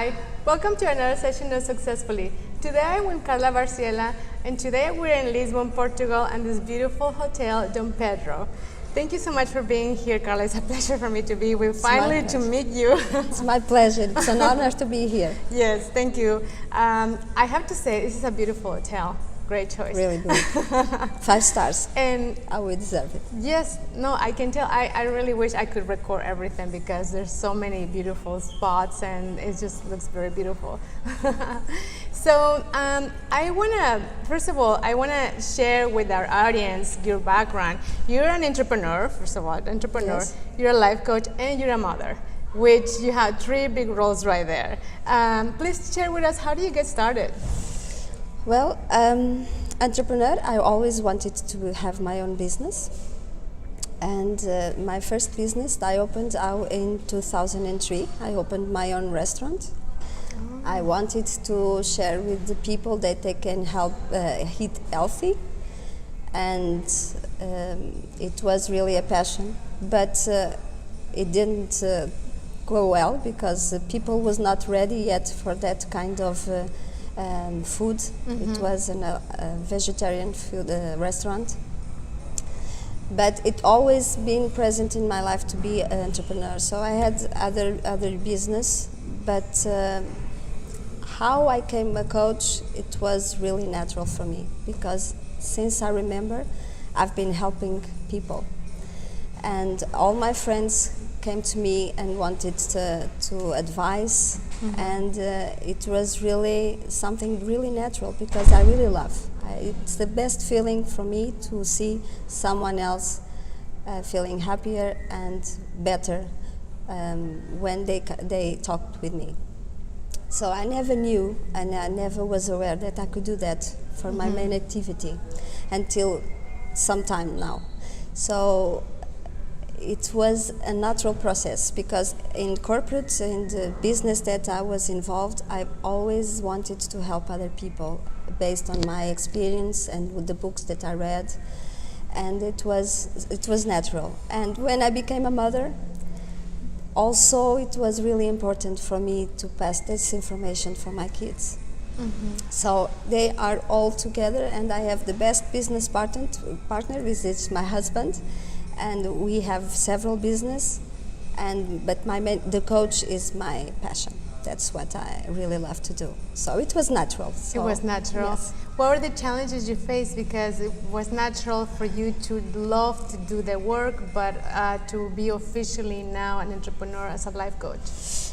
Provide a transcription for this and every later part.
Hi, welcome to another session of Successfully. Today I'm with Carla Barciela, and today we're in Lisbon, Portugal, and this beautiful hotel, Dom Pedro. Thank you so much for being here, Carla. It's a pleasure for me to be with, finally to meet you. It's my pleasure. It's an honor to be here. Yes, thank you. I have to say, this is a beautiful hotel. Great choice. Really good. 5 stars. And I would deserve it. yes, no, I can tell. I really wish I could record everything because there's so many beautiful spots and it just looks very beautiful. So I want to, first of all, I want to share with our audience your background. You're an entrepreneur, first of all, Yes. You're a life coach, and you're a mother, which you have 3 big roles right there. Please share with us, how do you get started? Well, entrepreneur, I always wanted to have my own business. And my first business I opened out in 2003. I opened my own restaurant. I wanted to share with the people that they can help eat healthy. And it was really a passion. But it didn't go well because people was not ready yet for that kind of food. Mm-hmm. It was a vegetarian food restaurant. But it always been present in my life to be an entrepreneur. So I had other business, but how I became a coach, it was really natural for me because since I remember, I've been helping people, and all my friends came to me and wanted to advise, and it was really something really natural because I really love. It's the best feeling for me to see someone else feeling happier and better when they talked with me. So I never knew and I never was aware that I could do that for my main activity until some time now. So it was a natural process because in corporate, in the business that I was involved, I always wanted to help other people based on my experience and with the books that I read, and it was natural. And when I became a mother, also it was really important for me to pass this information for my kids. So they are all together, and I have the best business partner, which is my husband. And we have several business, but the coach is my passion. That's what I really love to do. So it was natural. It was natural. Yes. What were the challenges you faced? Because it was natural for you to love to do the work, but to be officially now an entrepreneur as a life coach.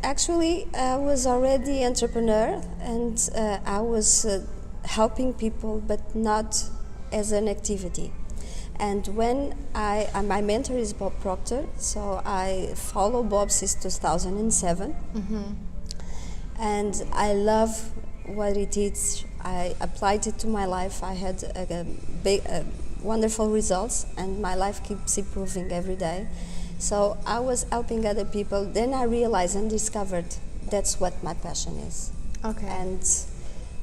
Actually, I was already entrepreneur, and I was helping people, but not as an activity. And when my mentor is Bob Proctor, so I follow Bob since 2007, and I love what it is. I applied it to my life. I had wonderful results, and my life keeps improving every day. So I was helping other people. Then I realized and discovered that's what my passion is. Okay. And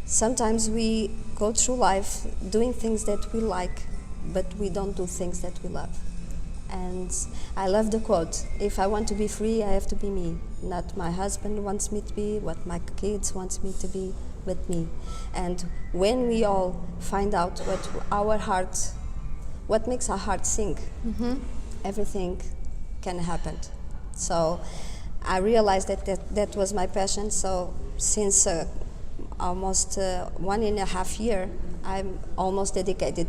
sometimes we go through life doing things that we like, but we don't do things that we love. And I love the quote, if I want to be free, I have to be me. Not my husband wants me to be, what my kids wants me to be, but me. And when we all find out what makes our heart sing, everything can happen. So I realized that was my passion. So since almost 1.5 years, I'm almost dedicated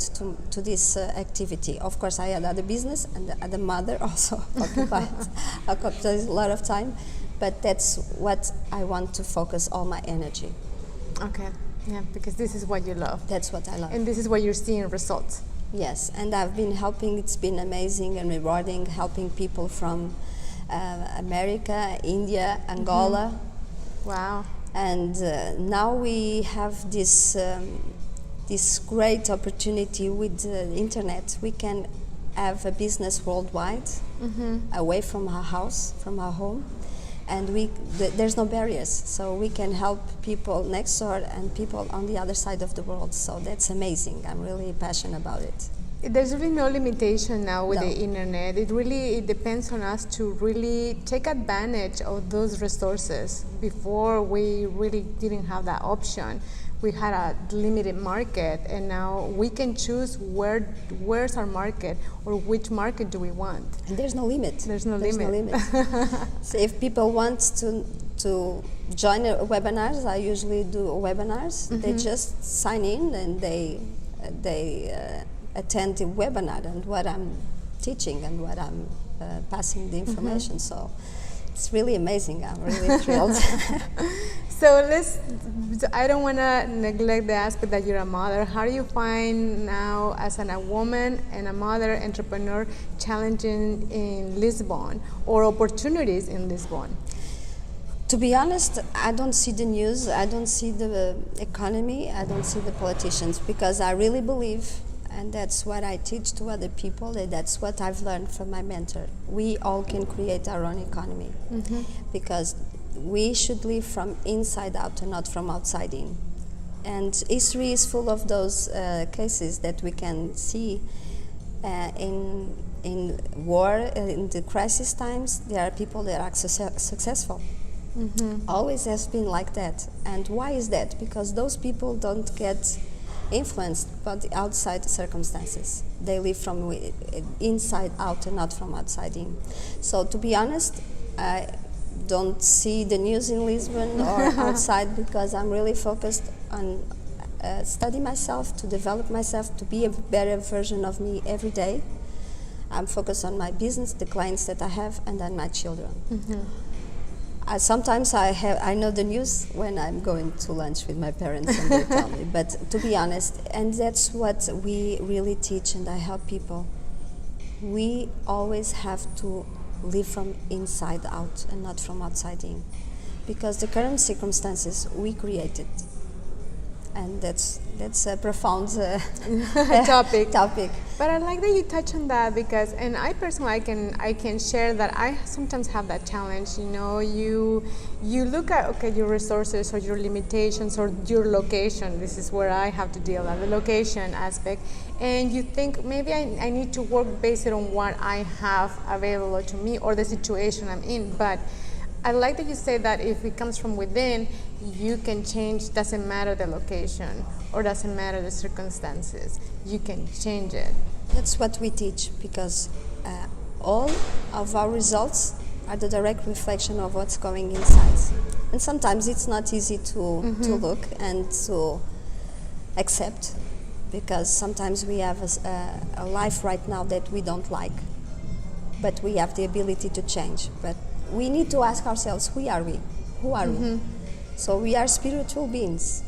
to this activity. Of course, I had other business, and the mother also occupies a lot of time, but that's what I want to focus all my energy. Okay, yeah, because this is what you love. That's what I love. And this is what you're seeing results. Yes, and I've been helping, it's been amazing and rewarding, helping people from America, India, Angola. Wow. And now we have this great opportunity with the internet. We can have a business worldwide, away from our house, from our home, and there's no barriers. So we can help people next door and people on the other side of the world. So that's amazing. I'm really passionate about it. There's really no limitation now with No. the internet. It depends on us to really take advantage of those resources. Before, we really didn't have that option. We had a limited market, and now we can choose where's our market, or which market do we want. And there's no limit. There's no limit. So if people want to join webinars, I usually do webinars. They just sign in and they attend the webinar and what I'm teaching and what I'm passing the information. So it's really amazing. I'm really thrilled. So I don't want to neglect the aspect that you're a mother. How do you find now, as a woman and a mother entrepreneur, challenging in Lisbon, or opportunities in Lisbon? To be honest, I don't see the news, I don't see the economy, I don't see the politicians, because I really believe, and that's what I teach to other people, and that's what I've learned from my mentor. We all can create our own economy, because we should live from inside out and not from outside in. And history is full of those cases that we can see in war, in the crisis times. There are people that are successful. Always has been like that. And why is that? Because those people don't get influenced by the outside circumstances. They live from inside out and not from outside in. So to be honest, I don't see the news in Lisbon or outside, because I'm really focused on studying myself, to develop myself, to be a better version of me every day. I'm focused on my business, the clients that I have, and on my children. Sometimes I know the news when I'm going to lunch with my parents and they tell me, but to be honest, and that's what we really teach and I help people, we always have to live from inside out and not from outside in, because the current circumstances we created, and that's a profound topic. But I like that you touch on that, because, and I personally, I can share that I sometimes have that challenge. You know, you look at your resources or your limitations or your location. This is where I have to deal with the location aspect, and you think maybe I need to work based on what I have available to me or the situation I'm in. But I like that you say that if it comes from within, you can change. Doesn't matter the location or doesn't matter the circumstances. You can change it. That's what we teach, because all of our results are the direct reflection of what's going inside. And sometimes it's not easy to look and to accept, because sometimes we have a life right now that we don't like, but we have the ability to change. But we need to ask ourselves, who are we? Who are we? So we are spiritual beings.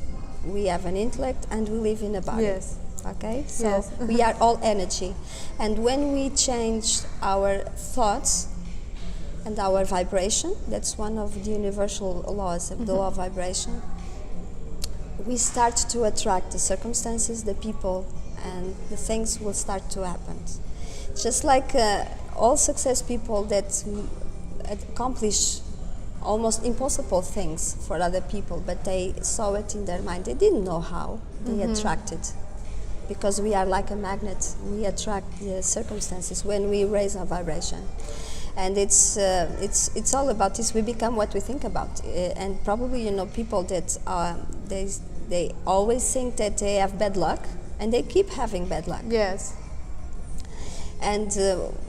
We have an intellect and we live in a body. Yes. Okay? So yes. We are all energy. And when we change our thoughts and our vibration, that's one of the universal laws of the law of vibration, we start to attract the circumstances, the people, and the things will start to happen. Just like all success people that accomplish almost impossible things for other people, but they saw it in their mind. They didn't know how. They attracted, because we are like a magnet. We attract the circumstances when we raise our vibration, and it's all about this. We become what we think about, and probably people that they always think that they have bad luck, and they keep having bad luck. Yes. And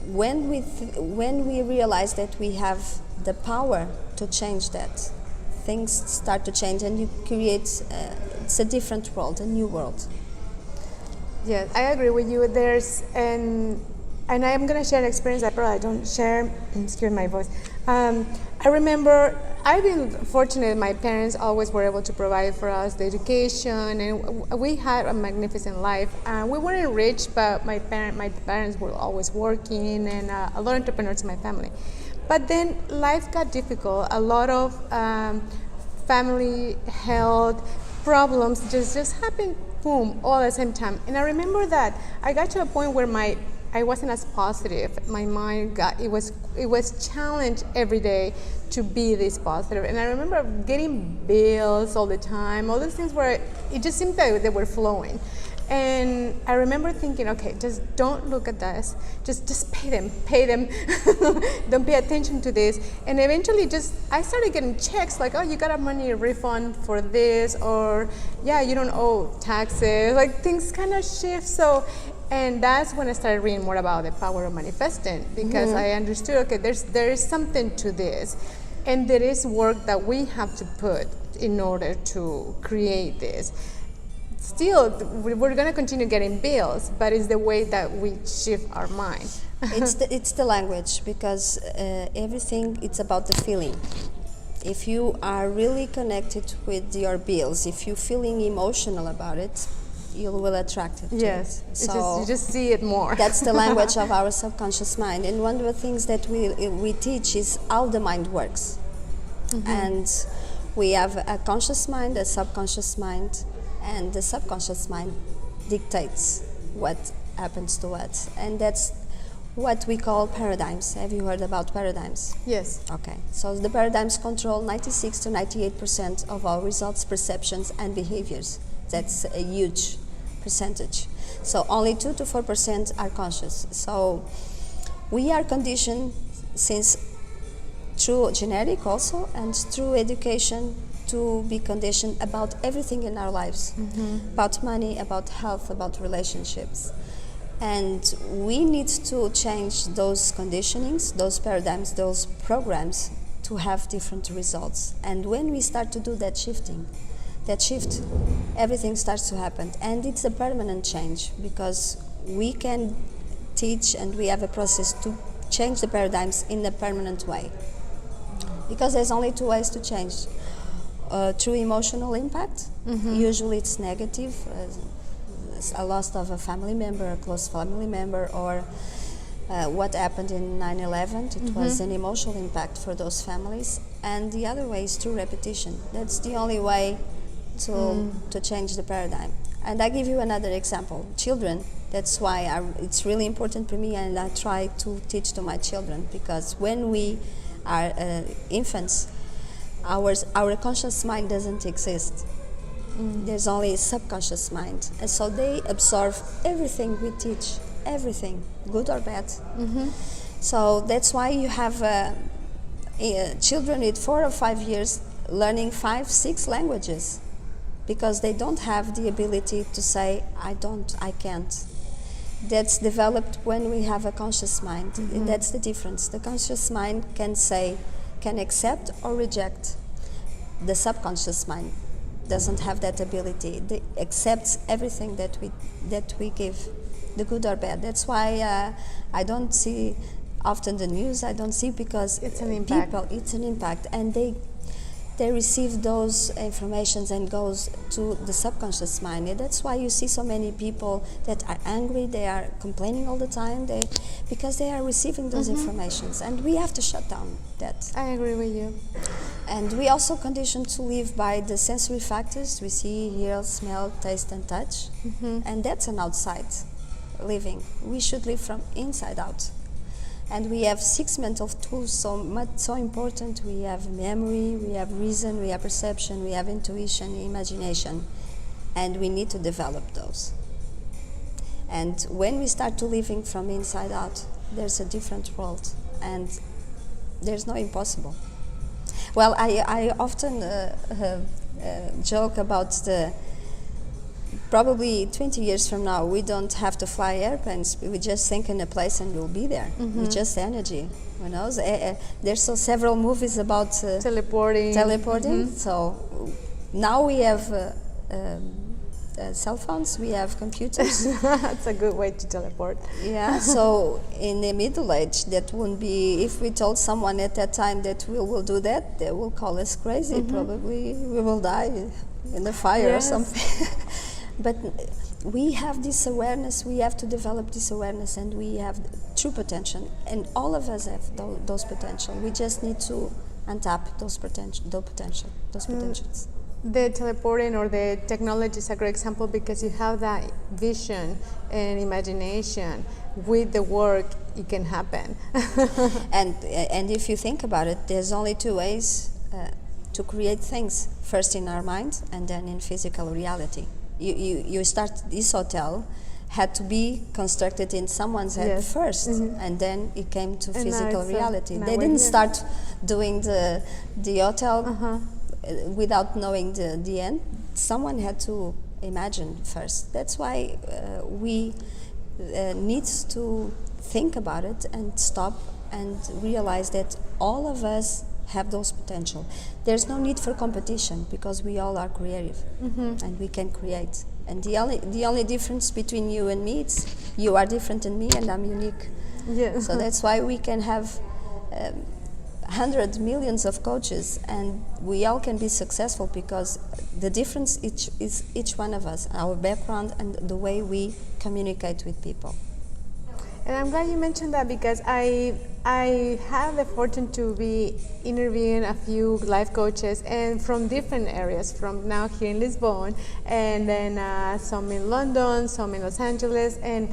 when we realize that we have the power to change that, things start to change, and you create it's a different world, a new world. Yes, I agree with you. There's and I'm going to share an experience I probably don't share. Excuse my voice. I remember I've been fortunate. My parents always were able to provide for us the education, and we had a magnificent life. We weren't rich, but my parents were always working, and a lot of entrepreneurs in my family. But then life got difficult. A lot of family health problems just happened, boom, all at the same time. And I remember that I got to a point where I wasn't as positive. My mind it was challenged every day to be this positive. And I remember getting bills all the time, all these things where it just seemed like they were flowing. And I remember thinking, okay, just don't look at this. Just pay them. Don't pay attention to this. And eventually I started getting checks like, oh, you got a money refund for this, or yeah, you don't owe taxes. Like things kind of shift. So, and that's when I started reading more about the power of manifesting, because I understood, okay, there is something to this. And there is work that we have to put in order to create this. Still, we're going to continue getting bills, but it's the way that we shift our mind. It's the language, because everything, it's about the feeling. If you are really connected with your bills, if you're feeling emotional about it, you will attract it. Yes, So you just see it more. that's the language of our subconscious mind. And one of the things that we teach is how the mind works. And we have a conscious mind, a subconscious mind, and the subconscious mind dictates what happens to us. And that's what we call paradigms. Have you heard about paradigms? Yes. Okay, so the paradigms control 96 to 98% of our results, perceptions, and behaviors. That's a huge percentage. So only 2 to 4% are conscious. So we are conditioned since through genetic also and through education to be conditioned about everything in our lives, about money, about health, about relationships. And we need to change those conditionings, those paradigms, those programs to have different results. And when we start to do that shift, everything starts to happen. And it's a permanent change, because we can teach and we have a process to change the paradigms in a permanent way. Because there's only 2 ways to change. Through emotional impact, usually it's negative, a loss of a family member, a close family member, or what happened in 9/11, it was an emotional impact for those families. And the other way is through repetition. That's the only way to change the paradigm. And I give you another example. Children, that's why it's really important for me, and I try to teach to my children, because when we are infants, our conscious mind doesn't exist. There's only a subconscious mind. And so they absorb everything we teach, everything, good or bad. So that's why you have children with 4 or 5 years learning 5, 6 languages, because they don't have the ability to say, I can't. That's developed when we have a conscious mind. And that's the difference. The conscious mind can accept or reject. The subconscious mind doesn't have that ability. It accepts everything that we give, the good or bad. That's why I don't see often the news. I don't see, because it's an impact. It's an impact, and they receive those informations and goes to the subconscious mind. And that's why you see so many people that are angry, they are complaining all the time, because they are receiving those informations, and we have to shut down that. I agree with you. And we also conditioned to live by the sensory factors. We see, hear, smell, taste, and touch. And that's an outside living. We should live from inside out. And we have 6 mental tools, so important. We have memory, we have reason, we have perception, we have intuition, imagination. And we need to develop those. And when we start to living from inside out, there's a different world. And there's no impossible. Well, I often joke about probably 20 years from now, we don't have to fly airplanes. We just think in a place and we'll be there. With just energy. You know, there's several movies about teleporting. So now we have cell phones, we have computers. That's a good way to teleport. Yeah, so in the Middle Age, that wouldn't be, if we told someone at that time that we will do that, they will call us crazy. Probably we will die in the fire or something. But we have this awareness, we have to develop this awareness, and we have true potential. And all of us have those potential. We just need to untap those potentials. The teleporting or the technology is a great example, because you have that vision and imagination. With the work, it can happen. And if you think about it, there's only 2 ways to create things. First in our mind, and then in physical reality. You start this hotel had to be constructed in someone's head first, and then it came to physical reality. They didn't start doing the hotel without knowing the end. Someone had to imagine first. That's why we need to think about it and stop and realize that all of us have those potential. There's no need for competition because we all are creative and we can create. And the only difference between you and me is you are different than me and I'm unique. Yeah. So that's why we can have hundreds, millions of coaches and we all can be successful because the difference is each one of us, our background and the way we communicate with people. And I'm glad you mentioned that because I have the fortune to be interviewing a few life coaches and from different areas, from now here in Lisbon and then some in London, some in Los Angeles, and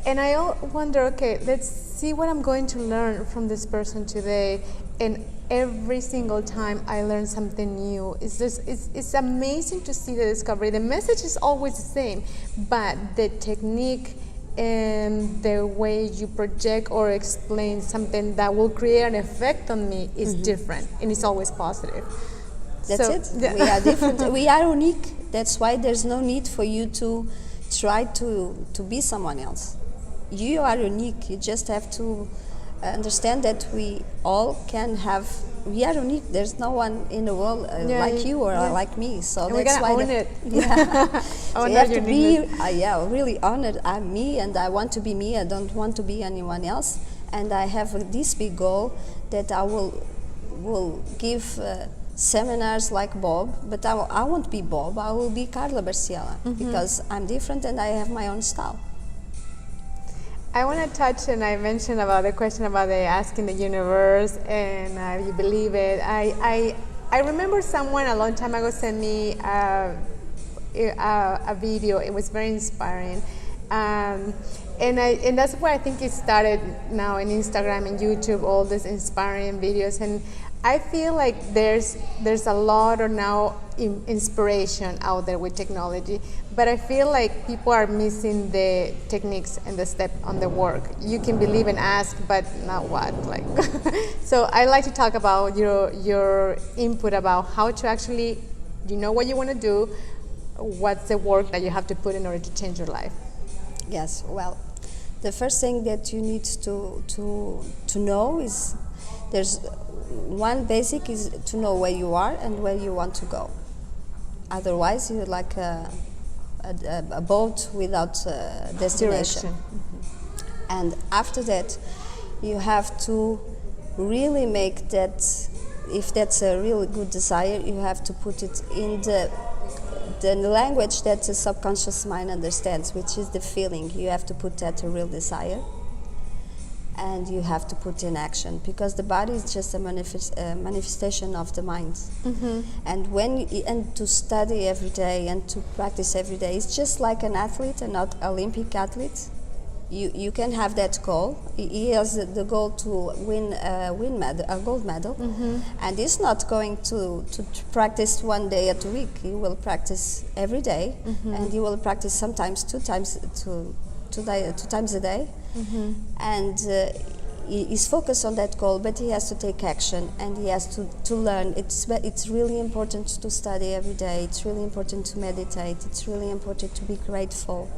I wonder, okay, let's see what I'm going to learn from this person today. And every single time I learn something new. It's amazing to see the discovery. The message is always the same, but the technique and the way you project or explain something that will create an effect on me is different, and it's always positive. That's it. We are different. We are unique. That's why there's no need for you to try to be someone else. You are unique. You just have to understand that we all can have. We are unique. There's no one in the world like you or like me. So and that's why own it. So you have to be really honored. I'm me, and I want to be me. I don't want to be anyone else. And I have this big goal that I will give seminars like Bob, but I won't be Bob. I will be Carla Barciela because I'm different and I have my own style. I want to touch, and I mentioned about the question about the asking the universe and you believe it. I remember someone a long time ago sent me a video. It was very inspiring, and that's where I think it started now in Instagram and YouTube. All these inspiring videos, and I feel like there's a lot of now inspiration out there with technology, but I feel like people are missing the techniques and the step on the work. You can believe and ask, but now what? Like, so I like to talk about your input about how to actually, you know what you want to do, what's the work that you have to put in order to change your life. Yes, well, the first thing that you need to know is there's one basic is to know where you are and where you want to go. Otherwise, you're like a boat without destination. And after that, you have to really make that, if that's a really good desire, you have to put it in the language that the subconscious mind understands, which is the feeling. You have to put that a real desire. And you have to put in action because the body is just a manifestation of the mind. And and to study every day and to practice every day, it's just like an athlete, an Olympic athlete. You can have that goal. He has the goal to win a gold medal, and he's not going to practice one day at a week. He will practice every day, and he will practice sometimes two times a day. And he's focused on that goal, but he has to take action and he has to learn. It's really important to study every day. It's really important to meditate. It's really important to be grateful.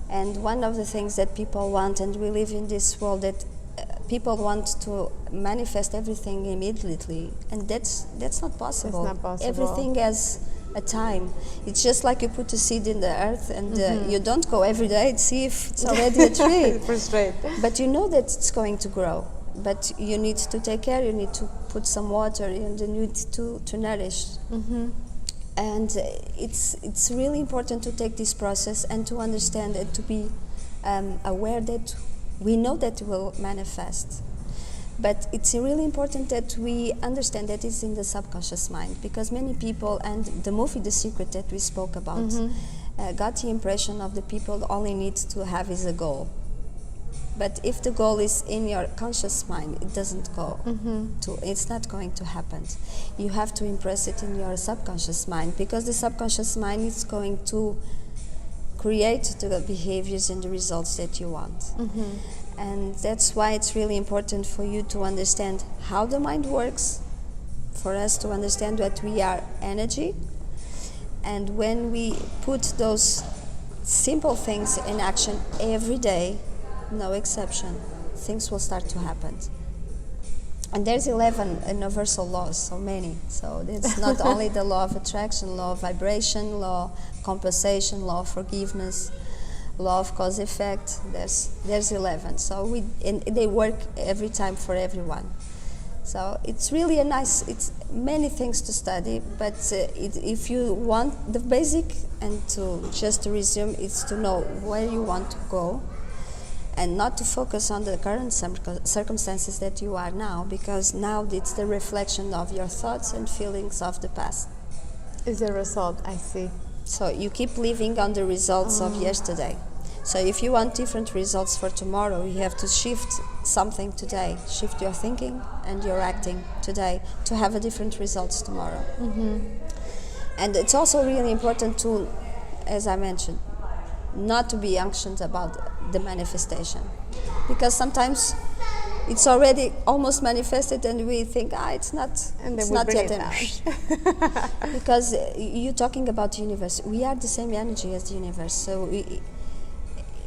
And one of the things that people want, and we live in this world that people want to manifest everything immediately, and that's not possible. It's not possible. Everything has a time. It's just like you put a seed in the earth and you don't go every day to see if it's already a tree. But you know that it's going to grow. But you need to take care, you need to put some water, and you need to nourish. And it's really important to take this process and to understand and to be aware that we know that it will manifest. But it's really important that we understand that it's in the subconscious mind, because many people, and the movie The Secret that we spoke about, got the impression of the people only need to have is a goal. But if the goal is in your conscious mind, it doesn't go to, it's not going to happen. You have to impress it in your subconscious mind, because the subconscious mind is going to create the behaviors and the results that you want. And that's why it's really important for you to understand how the mind works, for us to understand that we are energy. And when we put those simple things in action every day, no exception, things will start to happen. And there's 11 universal laws, so many. So it's not only the law of attraction, law of vibration, law of compensation, law of forgiveness, law of cause effect. There's 11. So and they work every time for everyone. So it's really it's many things to study, but if you want the basic, and just to resume, is to know where you want to go, and not to focus on the current circumstances that you are now, because now it's the reflection of your thoughts and feelings of the past. Is the result, I see. So you keep living on the results of yesterday. So if you want different results for tomorrow, you have to shift something today. Shift your thinking and your acting today to have a different results tomorrow. And it's also really important to, as I mentioned, not to be anxious about the manifestation, because sometimes it's already almost manifested and we think, it's not yet enough. Because you're talking about the universe. We are the same energy as the universe. So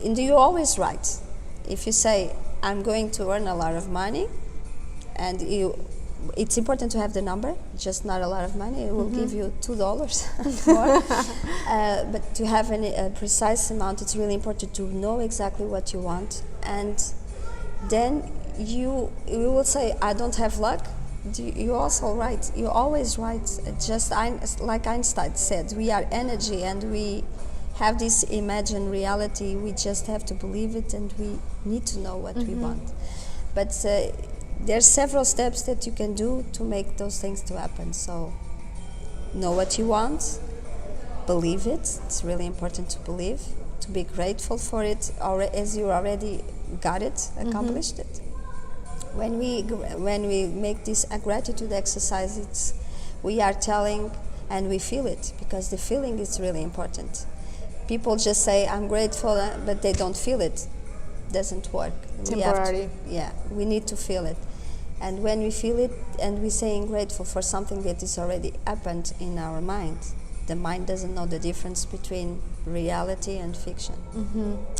you're always right. If you say, I'm going to earn a lot of money, and it's important to have the number, just not a lot of money. It will give you $2 more. But to have a precise amount, it's really important to know exactly what you want. And then you will say, I don't have luck. You're also right. You're always right. Just like Einstein said, we are energy, and we have this imagined reality. We just have to believe it, and we need to know what we want. But there's several steps that you can do to make those things to happen. So know what you want, believe it. It's really important to believe, to be grateful for it, as you already got it, accomplished it. When we make this gratitude exercise, we are telling, and we feel it, because the feeling is really important. People just say, I'm grateful, but they don't feel it. Doesn't work. Temporary. We need to feel it. And when we feel it, and we're saying grateful for something that is already happened in our mind, the mind doesn't know the difference between reality and fiction.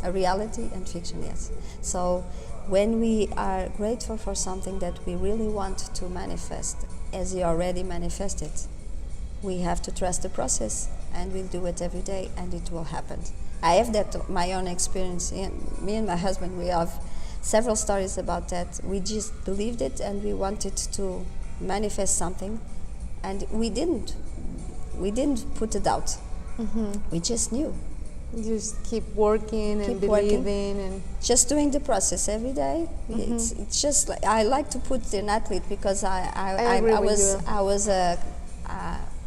A reality and fiction, yes. So when we are grateful for something that we really want to manifest, as you already manifested, we have to trust the process, and we'll do it every day, and it will happen. I have that my own experience. Me and my husband, we have several stories about that. We just believed it, and we wanted to manifest something, and we didn't put it out. We just knew. Just keep working and believing and just doing the process every day. It's just like, I like to put an athlete, because I was a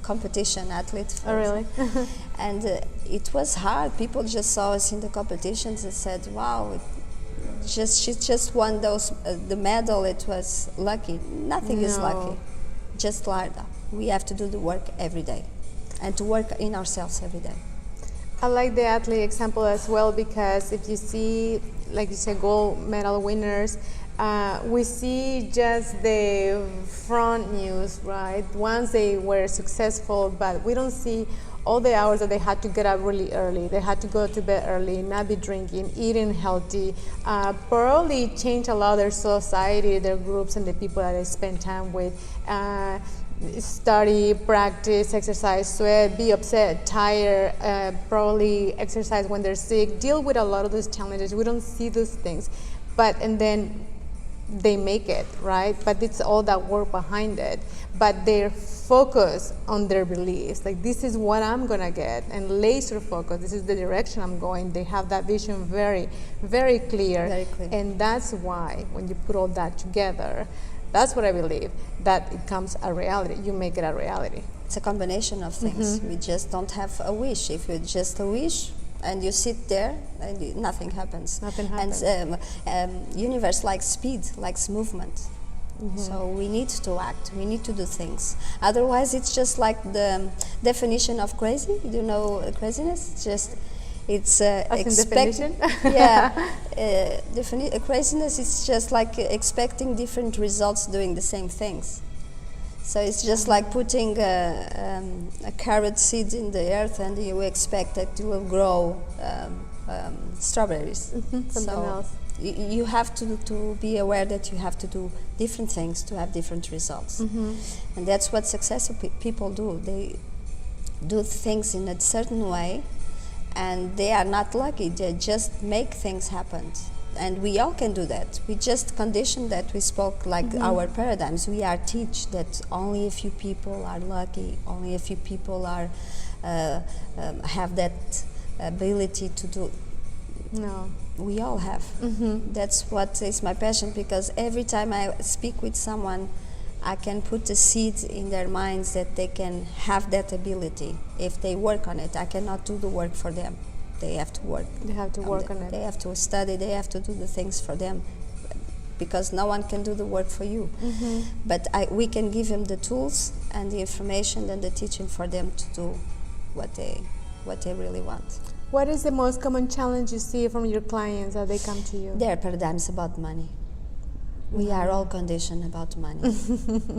competition athlete. Oh, really? And it was hard. People just saw us in the competitions and said, wow, she just won the medal. It was lucky. Nothing is lucky. Just like that. We have to do the work every day, and to work in ourselves every day. I like the athlete example as well, because if you see, like you said, gold medal winners, we see just the front news, right? Once they were successful, but we don't see all the hours that they had to get up really early. They had to go to bed early, not be drinking, eating healthy, probably change a lot of their society, their groups, and the people that they spend time with. Study, practice, exercise, sweat, be upset, tired, probably exercise when they're sick, deal with a lot of those challenges. We don't see those things, and then they make it, right? But it's all that work behind it. But they're focused on their beliefs, like this is what I'm gonna get, and laser focus, this is the direction I'm going. They have that vision very, very clear. Very clear. And that's why when you put all that together, that's what I believe, that it becomes a reality. You make it a reality. It's a combination of things. We just don't have a wish. If it's just a wish, and you sit there and nothing happens. Nothing happens. And universe likes speed, likes movement. So we need to act, we need to do things. Otherwise, it's just like the definition of crazy. You know, craziness. It's definition. Craziness is just like expecting different results doing the same things. So it's just like putting a carrot seed in the earth, and you expect that it will grow strawberries. Something else. You have to be aware that you have to do different things to have different results. And that's what successful people do. They do things in a certain way, and they are not lucky. They just make things happen. And we all can do that. We just condition that. We spoke like our paradigms. We are teach that only a few people are lucky, only a few people are have that ability to do. No. We all have. That's what is my passion, because every time I speak with someone, I can put a seed in their minds that they can have that ability if they work on it. I cannot do the work for them. They have to work. They have to work on it. They have to study. They have to do the things for them, because no one can do the work for you. But we can give them the tools and the information and the teaching for them to do what they really want. What is the most common challenge you see from your clients as they come to you? Their paradigms about money. We are all conditioned about money.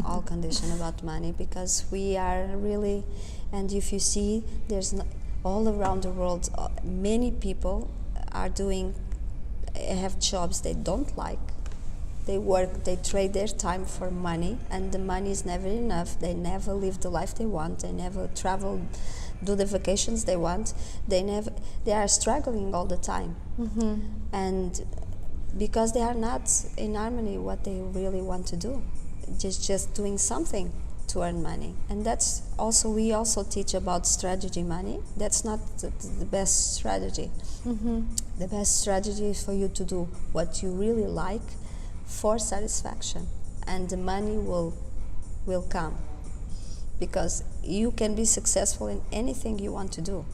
All conditioned about money, because we are really, and if you see, there's all around the world, many people have jobs they don't like. They work, they trade their time for money, and the money is never enough. They never live the life they want. They never travel, do the vacations they want. They are struggling all the time. And because they are not in harmony what they really want to do, just doing something to earn money. And that's also, we also teach about strategy money. That's not the best strategy. The best strategy is for you to do what you really like for satisfaction, and the money will come, because you can be successful in anything you want to do.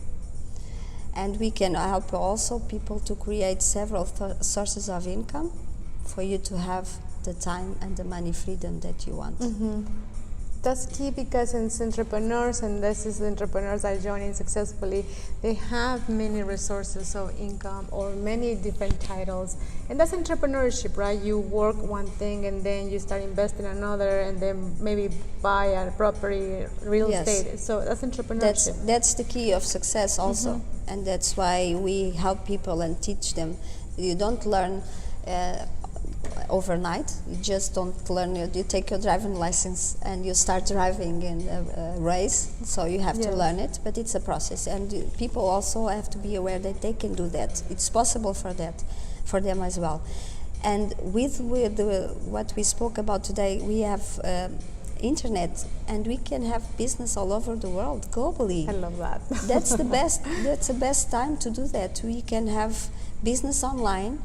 And we can help also people to create several sources of income for you to have the time and the money freedom that you want. That's key, because as entrepreneurs, and this is entrepreneurs are joining Successfully, they have many resources of income or many different titles. And that's entrepreneurship, right? You work one thing and then you start investing in another, and then maybe buy a property, real estate. So that's entrepreneurship. That's the key of success also. And that's why we help people and teach them. You don't learn overnight. You just don't learn. You take your driving license and you start driving in a race, so you have to learn it, but it's a process. And people also have to be aware that they can do that. It's possible for them as well. And with what we spoke about today, we have internet, and we can have business all over the world, globally. I love that. That's the best. That's the best time to do that. We can have business online.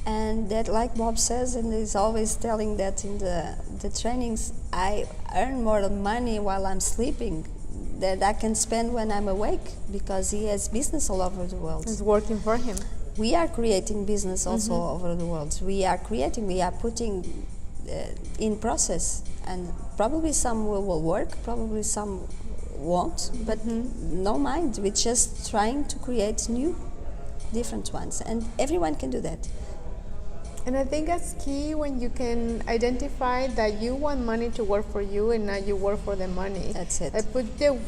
And that, like Bob says, and is always telling that in the trainings, I earn more money while I'm sleeping that I can spend when I'm awake, because he has business all over the world. It's working for him. We are creating business also all over the world. We are putting in process, and probably some will work, probably some won't, but no mind. We're just trying to create new, different ones, and everyone can do that. And I think that's key, when you can identify that you want money to work for you and not you work for the money. That's it. Put the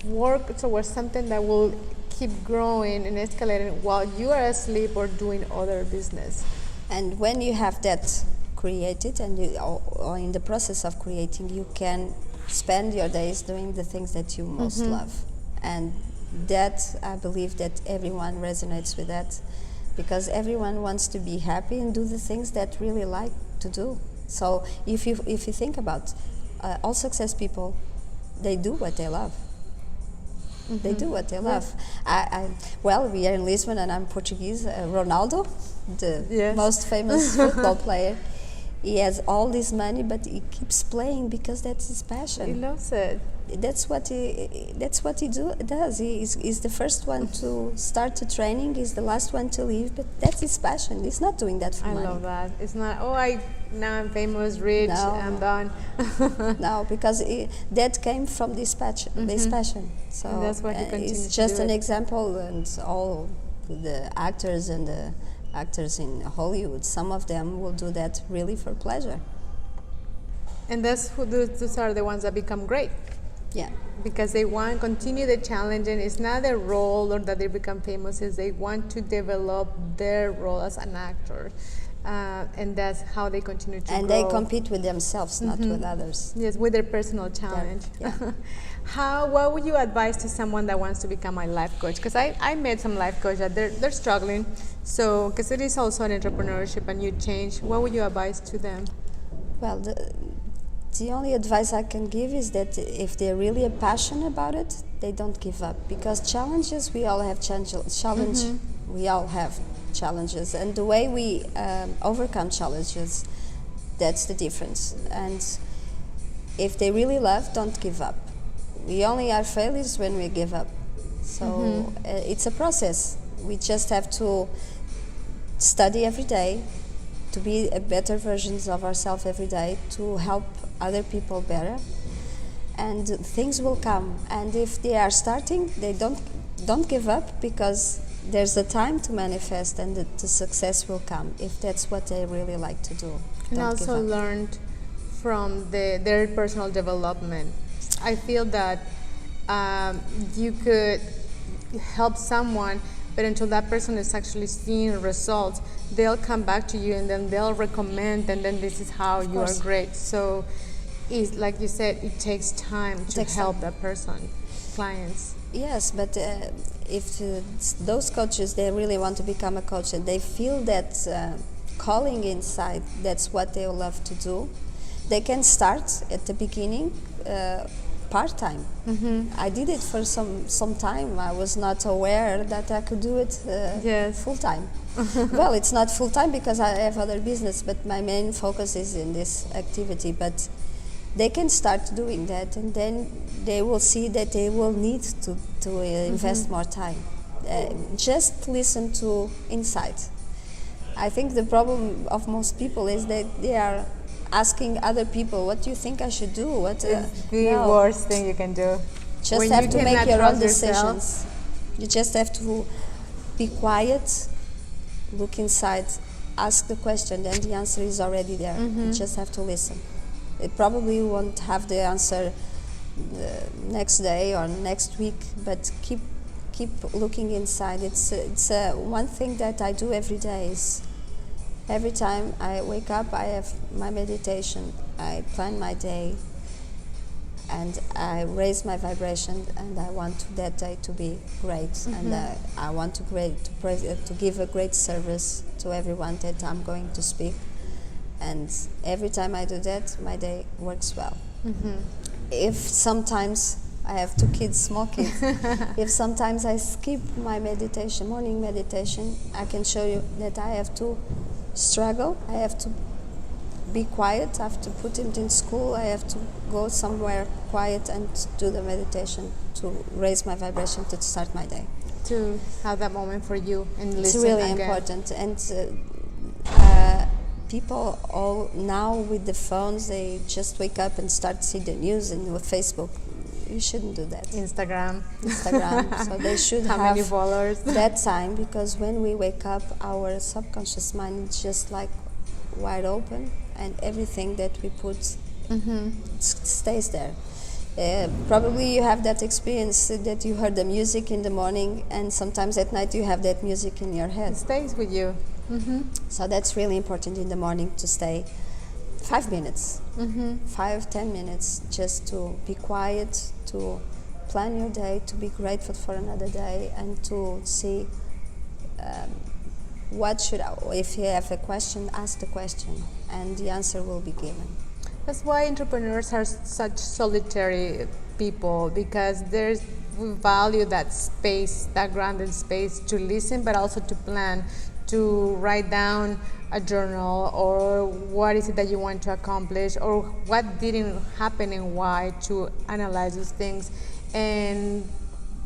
work towards something that will keep growing and escalating while you are asleep or doing other business. And when you have that created, and or in the process of creating, you can spend your days doing the things that you most love. And that, I believe that everyone resonates with that, because everyone wants to be happy and do the things that really like to do. So if you think about all success people, they do what they love. They do what they love. Well, we are in Lisbon, and I'm Portuguese. Ronaldo, the most famous football player, he has all this money, but he keeps playing because that's his passion. He loves it. that's what he does. He's the first one to start the training. He's the last one to leave. But that's his passion. He's not doing that for money. I love that. It's not, now I'm famous, rich, No. I'm done. No, because that came from this passion. This passion. So And that's what he continues it's to just do an it. example, and all the actors and the actors in Hollywood, some of them will do that really for pleasure. And those are the ones that become great. Yeah. Because they want to continue the challenge, and it's not their role or that they become famous, is they want to develop their role as an actor. And that's how they continue to And grow. they compete with themselves, not with others. Yes, with their personal challenge. Yeah. What would you advise to someone that wants to become a life coach? Because I met some life coach that they're struggling. So, because it is also an entrepreneurship, a new change. What would you advise to them? Well, the only advice I can give is that if they're really passionate about it, they don't give up. Because challenges, we all have we all have challenges, and the way we overcome challenges, that's the difference. And if they really love, don't give up. We only are failures when we give up. So it's a process. We just have to study every day, to be a better versions of ourselves every day, to help other people better, and things will come. And if they are starting, they don't give up, because there's a time to manifest, and the success will come if that's what they really like to do. And Don't give also up. learned from their personal development. I feel that you could help someone, but until that person is actually seeing results, they'll come back to you and then they'll recommend, and then this is how you are great. So, it's like you said, it takes time to help that person, clients. Yes, but if those coaches, they really want to become a coach and they feel that calling inside, that's what they love to do, they can start at the beginning part-time. I did it for some time. I was not aware that I could do it full-time. Well, it's not full-time because I have other business, but my main focus is in this activity. But they can start doing that, and then they will see that they will need to invest more time. Just listen to insight. I think the problem of most people is that they are asking other people, what do you think I should do? What It's the worst thing you can do. Just When have you to make cannot your own trust yourself. decisions. You just have to be quiet, look inside, ask the question, then the answer is already there. You just have to listen. It probably won't have the answer next day or next week, but keep looking inside. It's one thing that I do every day is every time I wake up, I have my meditation. I plan my day, and I raise my vibration, and I want that day to be great, and I want to give a great service to everyone that I'm going to speak. And every time I do that, my day works well. If sometimes I have 2 kids, small kids, if sometimes I skip my meditation, morning meditation, I can show you that I have to struggle. I have to be quiet. I have to put him in school. I have to go somewhere quiet and do the meditation to raise my vibration to start my day. To have that moment for you and listen. It's really again. important. And people all now with the phones, they just wake up and start see the news and with Facebook. You shouldn't do that. Instagram. So they should How have many followers? that time, because when we wake up, our subconscious mind is just like wide open, and everything that we put stays there. Probably you have that experience that you heard the music in the morning, and sometimes at night you have that music in your head. It stays with you. So that's really important in the morning to stay 5 minutes, 5-10 minutes, just to be quiet, to plan your day, to be grateful for another day, and to see if you have a question, ask the question, and the answer will be given. That's why entrepreneurs are such solitary people, because we value that space, that grounded space to listen, but also to plan, to write down a journal, or what is it that you want to accomplish, or what didn't happen and why, to analyze those things and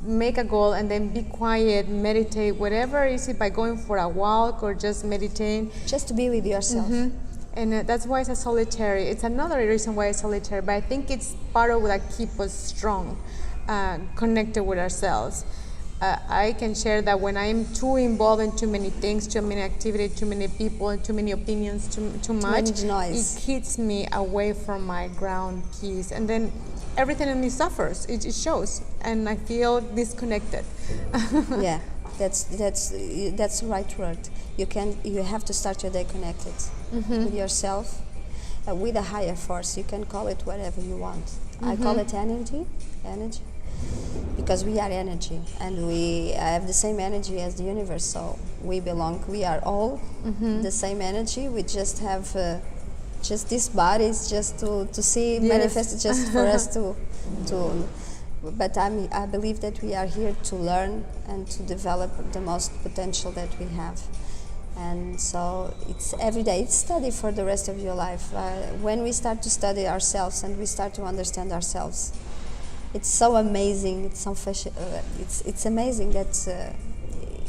make a goal, and then be quiet, meditate, whatever is it, by going for a walk or just meditating. Just to be with yourself. And that's why it's a solitary. It's another reason why it's solitary, but I think it's part of what keeps us strong, connected with ourselves. I can share that when I'm too involved in too many things, too many activities, too many people, too many opinions, too much, noise. It keeps me away from my ground peace, and then everything in me suffers. It shows, and I feel disconnected. Yeah, that's the right word. You have to start your day connected with yourself, with a higher force. You can call it whatever you want. I call it energy, because we are energy, and we have the same energy as the universe. So we are all the same energy. We just have just these bodies just to see manifested, just for us to. But I believe that we are here to learn and to develop the most potential that we have. And so it's every day. It's study for the rest of your life. When we start to study ourselves and we start to understand ourselves, it's so amazing. It's amazing that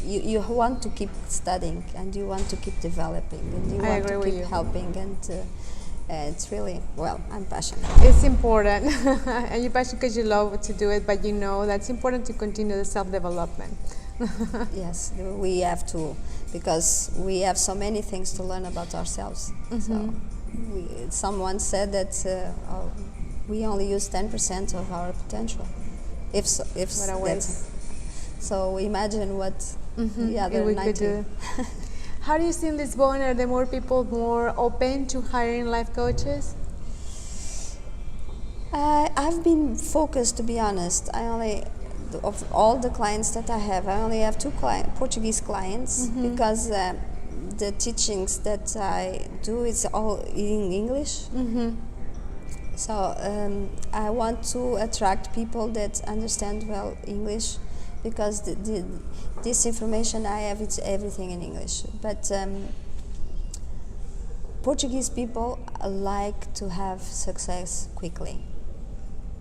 you want to keep studying, and you want to keep developing, and you want to keep helping, and it's really, well, I'm passionate. It's important, and you're passionate because you love to do it, but you know that's important to continue the self-development. Yes, we have to, because we have so many things to learn about ourselves. So someone said that we only use 10% of our potential. What a waste. So imagine what the other 90. How do you see in Lisbon? Are there more people more open to hiring life coaches? I've been focused, to be honest. Of all the clients that I only have two Portuguese clients, because the teachings that I do is all in English. So I want to attract people that understand well English, because this information I have, it's everything in English. But Portuguese people like to have success quickly.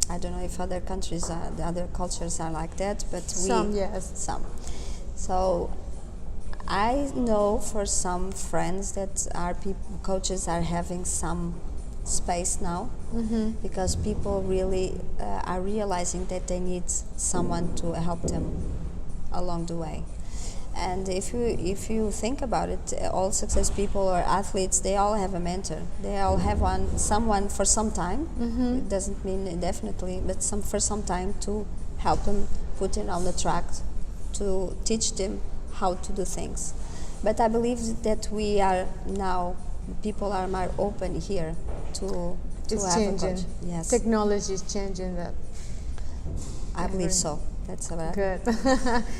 I don't know if other countries, the other cultures are like that, but some. So I know for some friends that coaches are having some space now, because people really are realizing that they need someone to help them along the way. And if you think about it, all success people or athletes, they all have a mentor. They all have someone for some time. It doesn't mean indefinitely, but for some time, to help them, put them on the track, to teach them how to do things. But I believe that we are now, people are more open here to have changing. A coach. Yes. Technology is changing that. I believe so. That's good.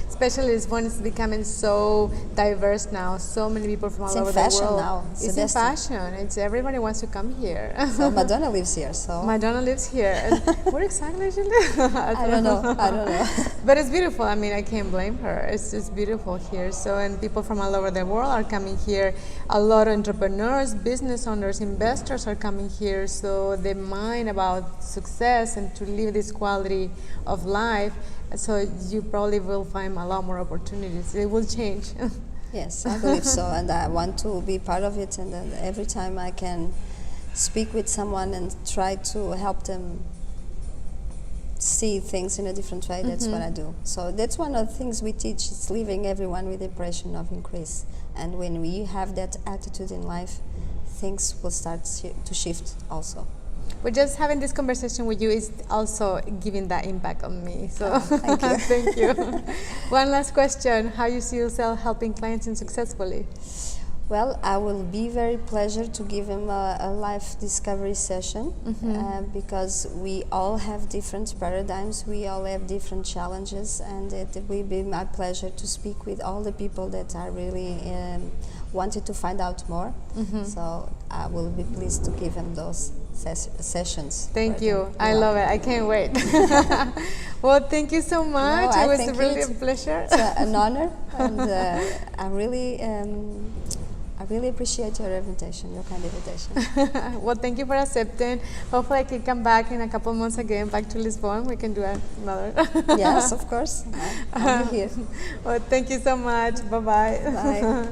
Especially Lisbon is becoming so diverse now. So many people from all over the world. It's in fashion now. It's in fashion. It's everybody wants to come here. So Madonna lives here. So Madonna lives here. Where exactly does she live? I don't know. But it's beautiful. I mean, I can't blame her. It's just beautiful here. So, and people from all over the world are coming here. A lot of entrepreneurs, business owners, investors are coming here. So the mind about success and to live this quality of life. So you probably will find a lot more opportunities. It will change. Yes, I believe so, and I want to be part of it. And every time I can speak with someone and try to help them see things in a different way, that's what I do. So that's one of the things we teach. It's leaving everyone with the impression of increase. And when we have that attitude in life, things will start to shift also. But just having this conversation with you is also giving that impact on me. So thank you. Thank you. One last question. How you see yourself helping clients in Successfully? Well, I will be very pleasure to give him a life discovery session, because we all have different paradigms, we all have different challenges, and it will be my pleasure to speak with all the people that are really wanted to find out more. So I will be pleased to give him those sessions. Thank you. I love it. I can't wait. Well, thank you so much. No, it was thank really you. a pleasure. It's an honor, and I really appreciate your invitation, your kind invitation. Well, thank you for accepting. Hopefully, I can come back in a couple months again, back to Lisbon. We can do another. Yes, of course. I'll be here. Well, thank you so much. Bye-bye. Bye.